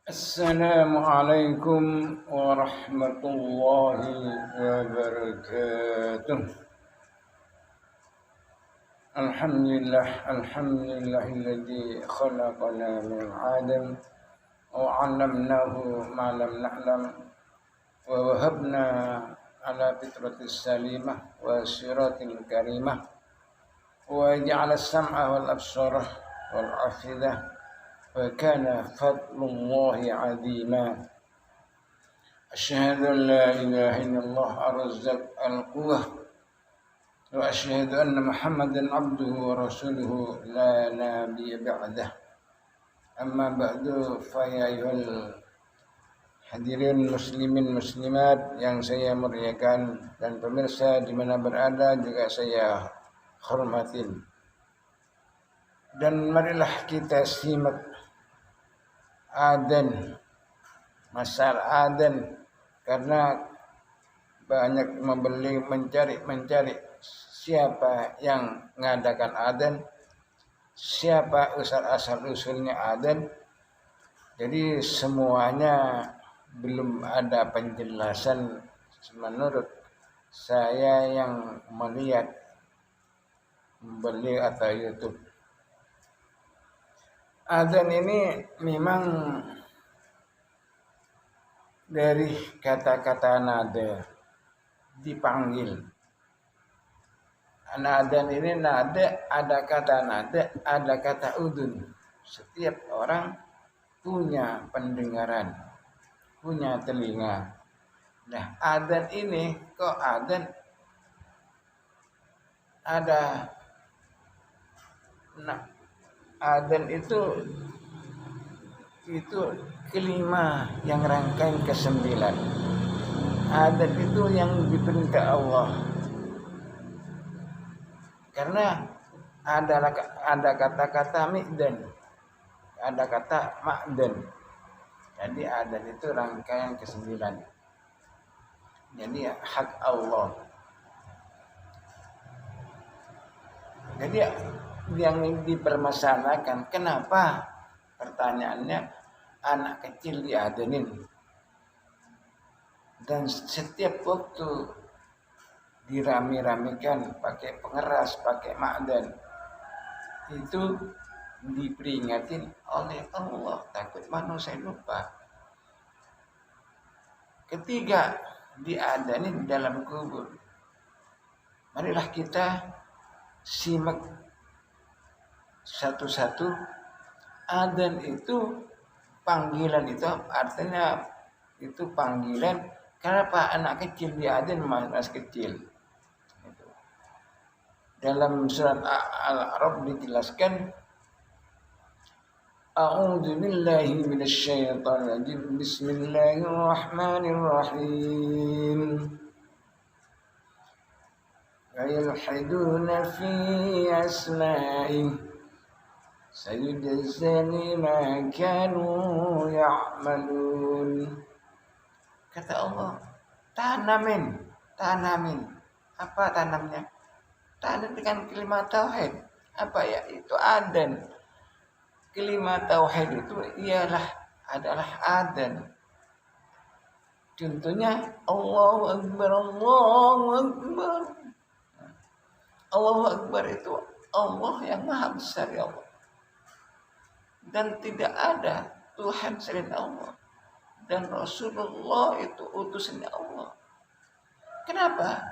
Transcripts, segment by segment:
السلام عليكم ورحمة الله وبركاته. الحمد لله الذي خلقنا من عدم وعلمناه ما لم نعلم ووهبنا على فطرة السليمة والصراط الكريمة وجعل السمع والأبصار والأفئدة وكان فضل الله عظيما. أشهد أن لا إله إلا الله الرزاق القوة وأشهد أن محمدا عبده ورسوله لا نبي بعده. أما بعد فيا أيها hadirin muslimin muslimat yang saya muliakan dan pemirsa di mana berada juga saya hormatin. Dan marilah kita simak adzan, masalah adzan, karena banyak mencari siapa yang mengadakan adzan, siapa asal usulnya adzan. Jadi semuanya belum ada penjelasan menurut saya yang melihat beliau atau YouTube. Adzan ini memang dari kata-kata nada, dipanggil. Adzan ini nada, ada kata nada, ada kata udun. Setiap orang punya pendengaran, punya telinga. Nah, adzan ini kok adzan ada. Nah, adzan itu kelima yang rangkaian ke-9. Adzan itu yang diperintah Allah. Karena ada kata-kata mi'dan, ada kata ma'dan. Jadi adzan itu rangkaian ke-9. Jadi hak Allah. Jadi yang dipermasalahkan, kenapa pertanyaannya anak kecil diadzanin, dan setiap waktu dirami-ramikan pakai pengeras, pakai ma'dan, itu diperingatin oleh Allah, takut manusia lupa. Ketiga, diadzanin dalam kubur. Marilah kita simak satu-satu. Adzan itu panggilan, itu artinya itu panggilan. Kenapa anak kecil diadzan, masih kecil? Dalam surat Al-A'raf dijelaskan, A'udzu billahi minasyaitonir rajim. Bismillahirrahmanirrahim. Wa yulhiduna fi asma'i sayujzani ma kanu ya'malun. Kata Allah, tanamin. Apa tanamnya? Tanam dengan kalimat tauhid. Apa ya? Itu adzan. Kalimat tauhid itu adalah adzan. Contohnya Allahu Akbar, Allahu Akbar. Allahu Akbar itu Allah yang maha besar, ya Allah. Dan tidak ada Tuhan selain Allah. Dan Rasulullah itu utusannya Allah. Kenapa?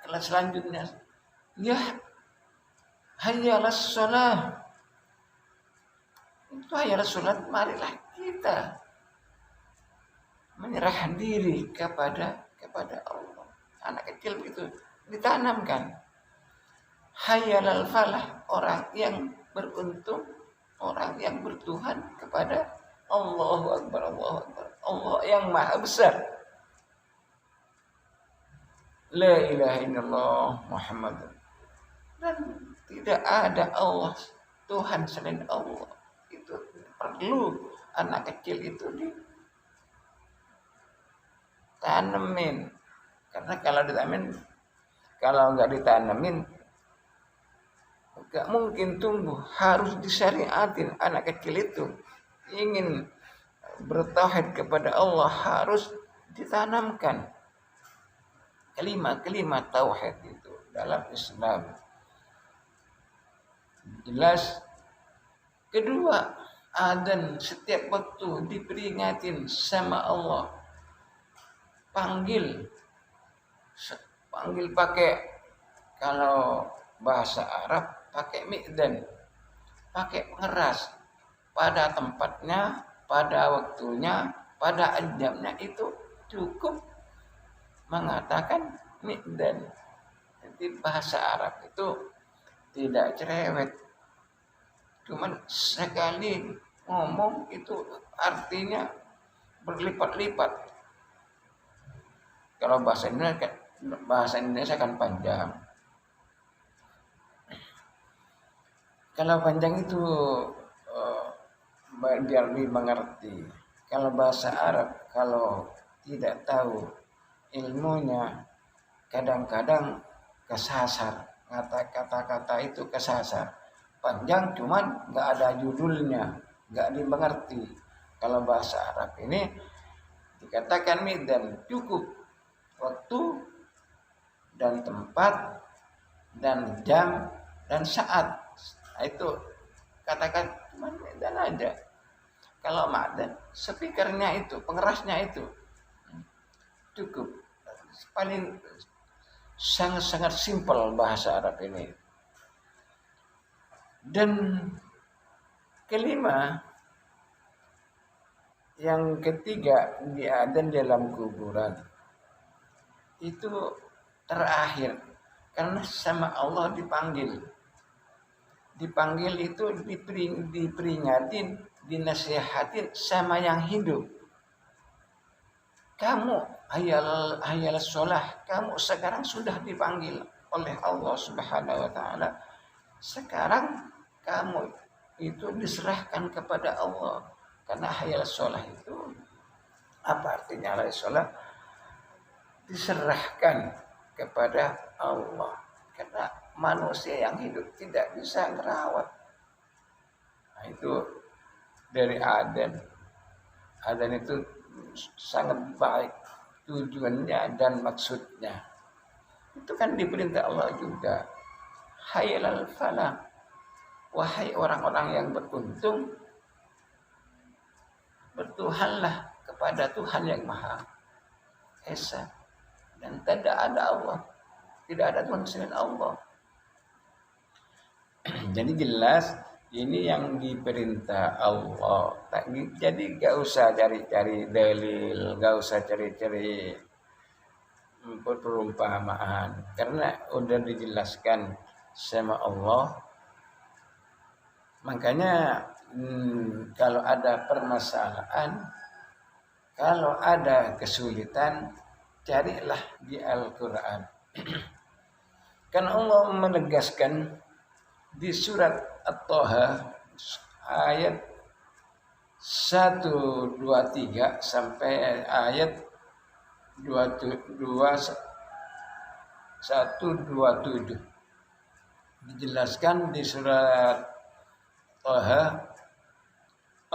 Kelas selanjutnya, ya hayyalas shalah. Itu hayyalas shalah, marilah kita menyerah diri kepada Allah. Anak kecil begitu ditanamkan. Hayyalal falah, orang yang beruntung, orang yang bertuhan kepada Allahu Akbar, Allahu Akbar. Allah yang maha besar. La ilaha illallah Muhammad. Dan tidak ada Allah, Tuhan selain Allah. Itu perlu anak kecil itu ditanemin. Karena kalau nggak ditanemin, nggak mungkin tumbuh. Harus disyariatin. Anak kecil itu ingin bertauhid kepada Allah harus ditanamkan kalimat-kalimat tauhid itu dalam Islam. Jelas. Kedua, adzan setiap waktu diperingatin sama Allah. Panggil pakai, kalau bahasa Arab pakai mi'dan, pakai pengeras pada tempatnya, pada waktunya, pada jamnya, itu cukup mengatakan mi'dan. Jadi bahasa Arab itu tidak cerewet, cuman sekali ngomong itu artinya berlipat-lipat. Kalau bahasa Indonesia kan panjang. Kalau panjang itu biar dimengerti. Kalau bahasa Arab, kalau tidak tahu ilmunya, kadang-kadang kesasar. Kata-kata itu kesasar. Panjang cuman nggak ada judulnya, nggak dimengerti. Kalau bahasa Arab ini dikatakan mi'dan, cukup waktu dan tempat dan jam dan saat. Itu katakan cuma mi'dan aja. Kalau ma'dan, speakernya itu, pengerasnya itu cukup. Paling sangat-sangat simpel bahasa Arab ini. Dan kelima, yang ketiga, di adzan dalam kuburan. Itu terakhir, karena sama Allah dipanggil. Dipanggil itu diperingatin, dinasihatin sama yang hidup. Kamu hayal sholah, kamu sekarang sudah dipanggil oleh Allah Subhanahu wa taala. Sekarang kamu itu diserahkan kepada Allah. Karena hayal sholah itu, apa artinya hayal sholah? Diserahkan kepada Allah. Karena manusia yang hidup tidak bisa merawat. Nah, itu dari adzan. Adzan itu sangat baik tujuannya dan maksudnya. Itu kan diperintah Allah juga. Hayyalal falah, wahai orang-orang yang beruntung, bertuhanlah kepada Tuhan yang Maha Esa, dan tidak ada Allah, tidak ada Tuhan selain Allah. Jadi jelas ini yang diperintah Allah. Jadi gak usah cari-cari dalil, gak usah cari-cari perumpamaan, karena udah dijelaskan sama Allah. Makanya kalau ada permasalahan, kalau ada kesulitan, carilah di Al-Quran. Kan Allah menegaskan di surat At-Taha ayat 123 sampai ayat 127. Dijelaskan di surat Taha,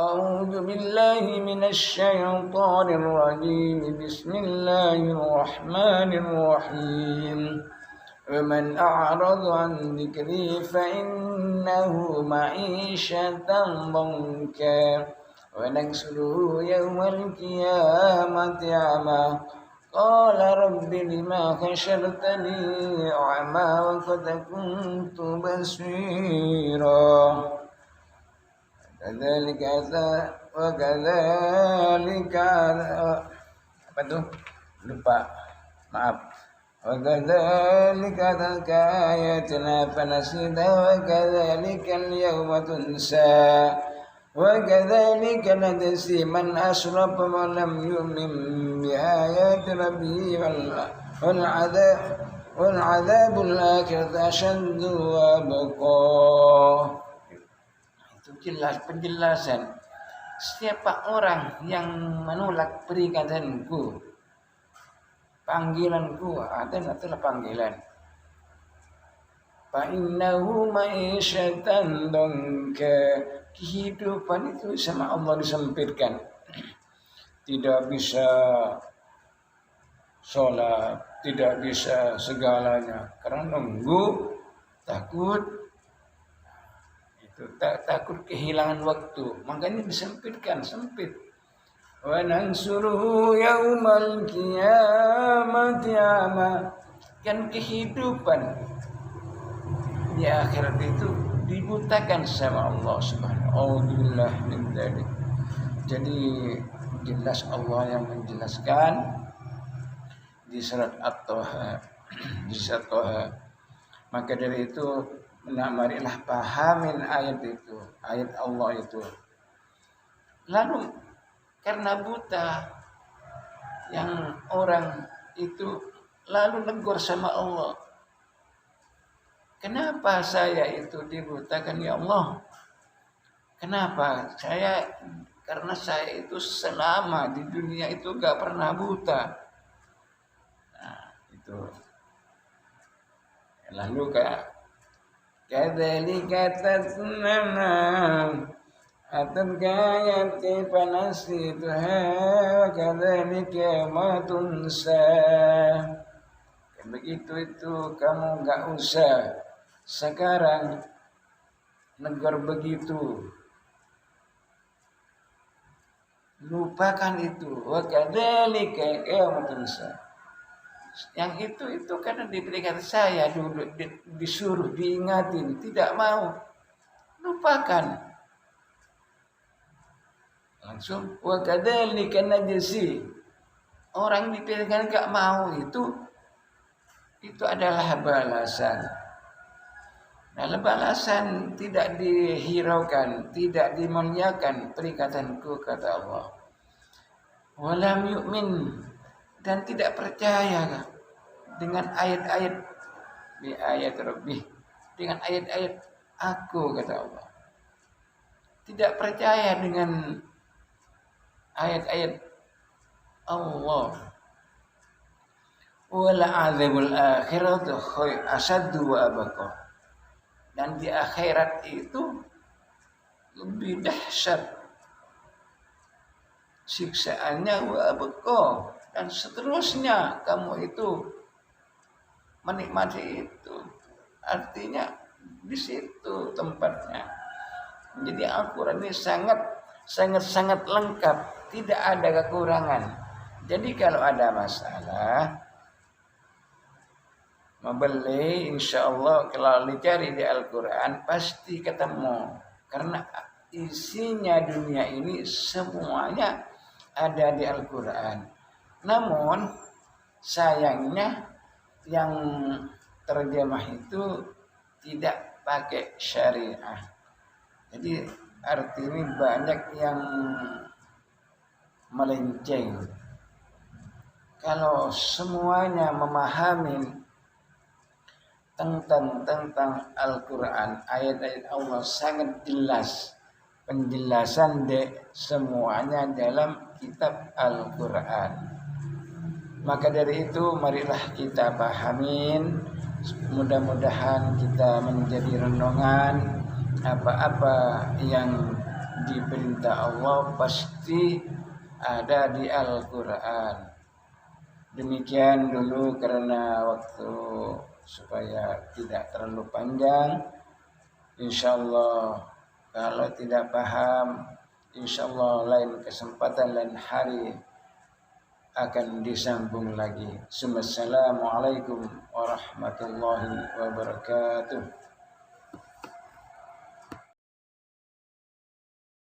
A'udzu billahi minasy syaithanir rajim. Bismillahirrahmanirrahim. Wa man a'rada 'an dzikri fa innahu ma'isyatan dhanka wa nahsyuruhu yawmal qiyamati 'ama. Qala rabbi lima hashartani a'ma wa qad kuntu basira. Kadzalika apa tuh? Lupa. Maaf. Wa kadzalika ayatuna fanasita wa kadzalika al-yawma tunsa. Wa kadzalika najzi man asrafa wa lam yu'min bi ayati rabbih wal 'adzabul akhirati ashaddu wa abqa. Itu jelas penjelasan. Siapa orang yang menolak peringatanku, panggilanku, adzan adalah panggilan. Fa innahu ma'isyatan dhanka, kehidupan itu sama Allah disempitkan. tidak bisa sholat, tidak bisa segalanya karena nunggu, takut itu takut kehilangan waktu, makanya disempitkan sempit. Wa nansuruhu yaumal qiyamati ama, kan kehidupan di akhirat itu dibutakan sama Allah Subhanahu wa ta'ala. Jadi jelas Allah yang menjelaskan di surat At-Taha, di surat Taha. Maka dari itu marilah pahamin ayat itu, ayat Allah itu. Lalu karena buta yang orang itu lalu negur sama Allah, kenapa saya itu dibutakan ya Allah? Kenapa saya? Karena saya itu selama di dunia itu gak pernah buta. Nah, itu. Lalu kadzalika tatnana atabgayati panasituha kadzalika ma tunsa. Begitu itu kamu gak usah sekarang negur begitu. Lupakan itu. Wa kadzalika ma tunsa. Yang itu karena diberikan saya dulu disuruh diingatin, tidak mau, lupakan. Langsung wa kadzalika najzi. Orang dipilihkan enggak mau itu adalah balasan. Nah, balasan tidak dihiraukan, tidak dimuliakan perikatanku, kata Allah. Walam yu'min, dan tidak percaya dengan ayat-ayat bi ayat Rabbih, dengan ayat-ayat aku, kata Allah. Tidak percaya dengan ayat-ayat Allah. Wal adzabul akhiratu asaddu wa abqa. Dan di akhirat itu lebih dahsyat siksaannya, wa abqa, dan seterusnya kamu itu menikmati itu. Artinya di situ tempatnya. Jadi Al-Quran ini sangat lengkap, tidak ada kekurangan. Jadi kalau ada masalah membeli, insya Allah kalau dicari di Al-Quran pasti ketemu. Karena isinya dunia ini semuanya ada di Al-Quran. Namun sayangnya yang terjemah itu tidak pakai syariah. Jadi arti ini banyak yang melenceng. Kalau semuanya memahami tentang Al-Quran, ayat-ayat Allah sangat jelas, penjelasan semuanya dalam kitab Al-Quran. Maka dari itu marilah kita pahamin, mudah-mudahan kita menjadi renungan. Apa-apa yang diperintah Allah pasti ada di Al-Quran. Demikian dulu karena waktu, supaya tidak terlalu panjang. Insyaallah kalau tidak paham, insyaallah lain kesempatan, lain hari akan disambung lagi. Assalamualaikum warahmatullahi wabarakatuh.